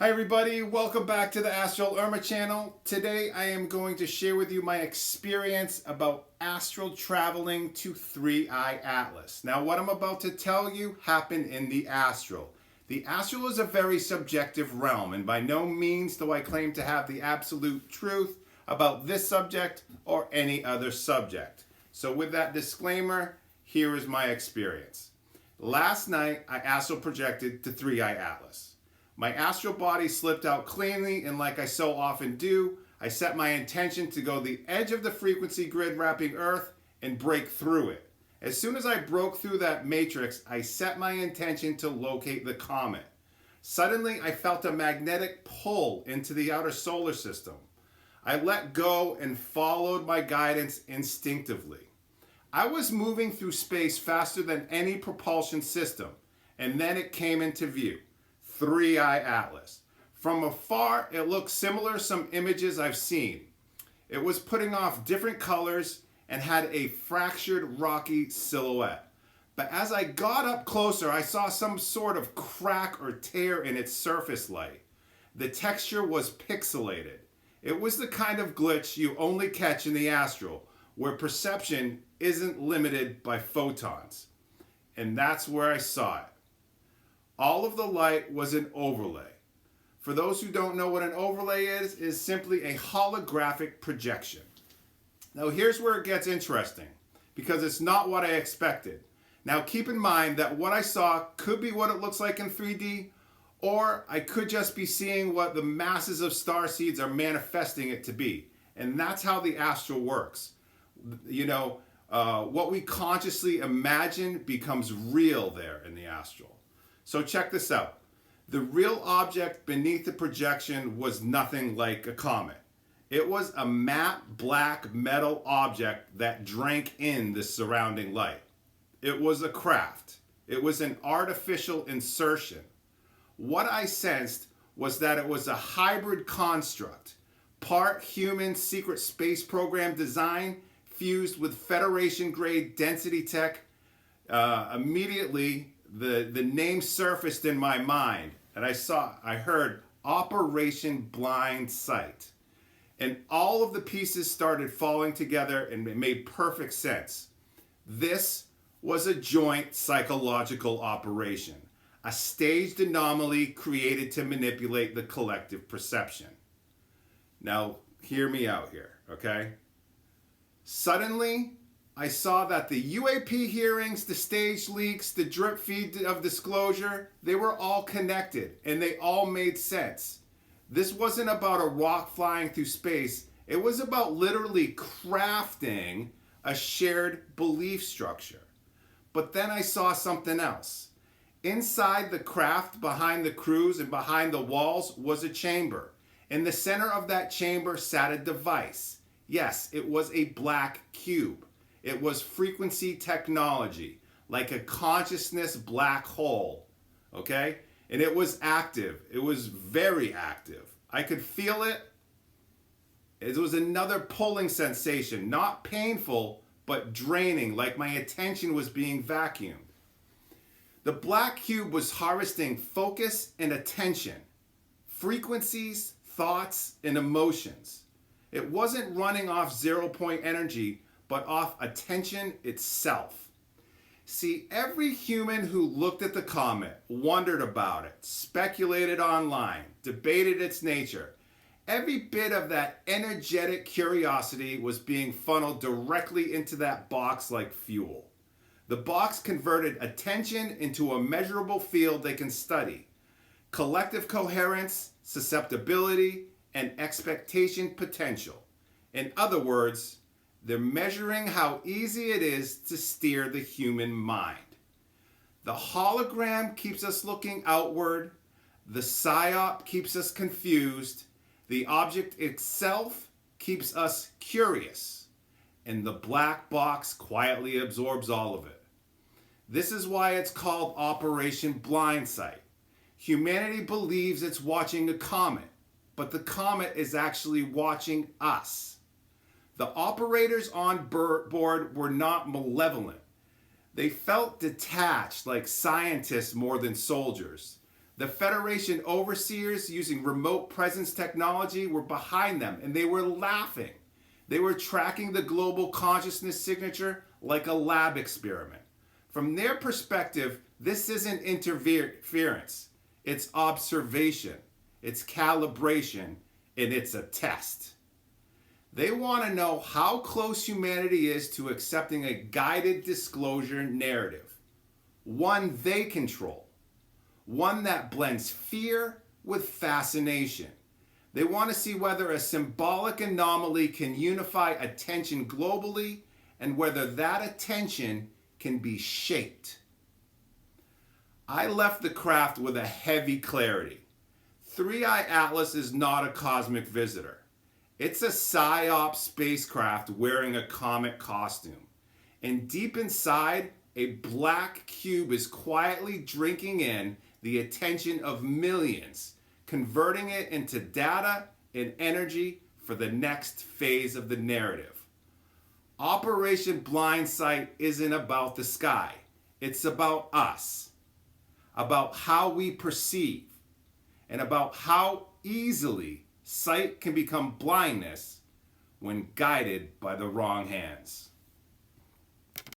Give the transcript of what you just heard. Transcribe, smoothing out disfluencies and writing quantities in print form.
Hi everybody, welcome back to the Astral channel. Today I am going to share with you my experience about astral traveling to 3-eye Atlas. Now what I'm about to tell you happened in the astral. The astral is a very subjective realm, and by no means do I claim to have the absolute truth about this subject or any other subject. So with that disclaimer, here is my experience. Last night I astral projected to 3-eye Atlas. My astral body slipped out cleanly, and like I so often do, I set my intention to go the edge of the frequency grid wrapping Earth and break through it. As soon as I broke through that matrix, I set my intention to locate the comet. Suddenly, I felt a magnetic pull into the outer solar system. I let go and followed my guidance instinctively. I was moving through space faster than any propulsion system, and then it came into view. 3-eye Atlas. From afar, it looked similar to some images I've seen. It was putting off different colors and had a fractured, rocky silhouette. But as I got up closer, I saw some sort of crack or tear in its surface light. The texture was pixelated. It was the kind of glitch you only catch in the astral, where perception isn't limited by photons. And that's where I saw it. All of the light was an overlay. For those who don't know what an overlay is simply a holographic projection. Now here's where it gets interesting, because it's not what I expected. Now keep in mind that what I saw could be what it looks like in 3D, or I could just be seeing what the masses of star seeds are manifesting it to be. And that's how the astral works. What we consciously imagine becomes real there in the astral. So check this out. The real object beneath the projection was nothing like a comet. It was a matte black metal object that drank in the surrounding light. It was a craft. It was an artificial insertion. What I sensed was that it was a hybrid construct, part human secret space program design fused with Federation grade density tech. Immediately, the name surfaced in my mind, and I heard Operation Blind Sight. And all of the pieces started falling together, and it made perfect sense. This was a joint psychological operation, a staged anomaly created to manipulate the collective perception. Now, hear me out here, okay? Suddenly, I saw that the UAP hearings, the stage leaks, the drip feed of disclosure, they were all connected and they all made sense. This wasn't about a rock flying through space. It was about literally crafting a shared belief structure. But then I saw something else. Inside the craft, behind the crews and behind the walls, was a chamber. In the center of that chamber sat a device. Yes, it was a black cube. It was frequency technology, like a consciousness black hole, okay? And it was active. It was very active. I could feel it. It was another pulling sensation, not painful, but draining, like my attention was being vacuumed. The black cube was harvesting focus and attention, frequencies, thoughts, and emotions. It wasn't running off zero-point energy, but off attention itself. See, every human who looked at the comet, wondered about it, speculated online, debated its nature, every bit of that energetic curiosity was being funneled directly into that box like fuel. The box converted attention into a measurable field they can study. Collective coherence, susceptibility, and expectation potential. In other words, they're measuring how easy it is to steer the human mind. The hologram keeps us looking outward. The Psyop keeps us confused. The object itself keeps us curious. And the black box quietly absorbs all of it. This is why it's called Operation Blind Sight. Humanity believes it's watching a comet, but the comet is actually watching us. The operators on board were not malevolent. They felt detached, like scientists more than soldiers. The Federation overseers using remote presence technology were behind them, and they were laughing. They were tracking the global consciousness signature like a lab experiment. From their perspective, this isn't interference. It's observation, it's calibration, and it's a test. They want to know how close humanity is to accepting a guided disclosure narrative, one they control, one that blends fear with fascination. They want to see whether a symbolic anomaly can unify attention globally and whether that attention can be shaped. I left the craft with a heavy clarity. 3i Atlas is not a cosmic visitor. It's a Psyop spacecraft wearing a Comet costume. And deep inside, a black cube is quietly drinking in the attention of millions, converting it into data and energy for the next phase of the narrative. Operation Blind Sight isn't about the sky. It's about us, about how we perceive, and about how easily sight can become blindness when guided by the wrong hands.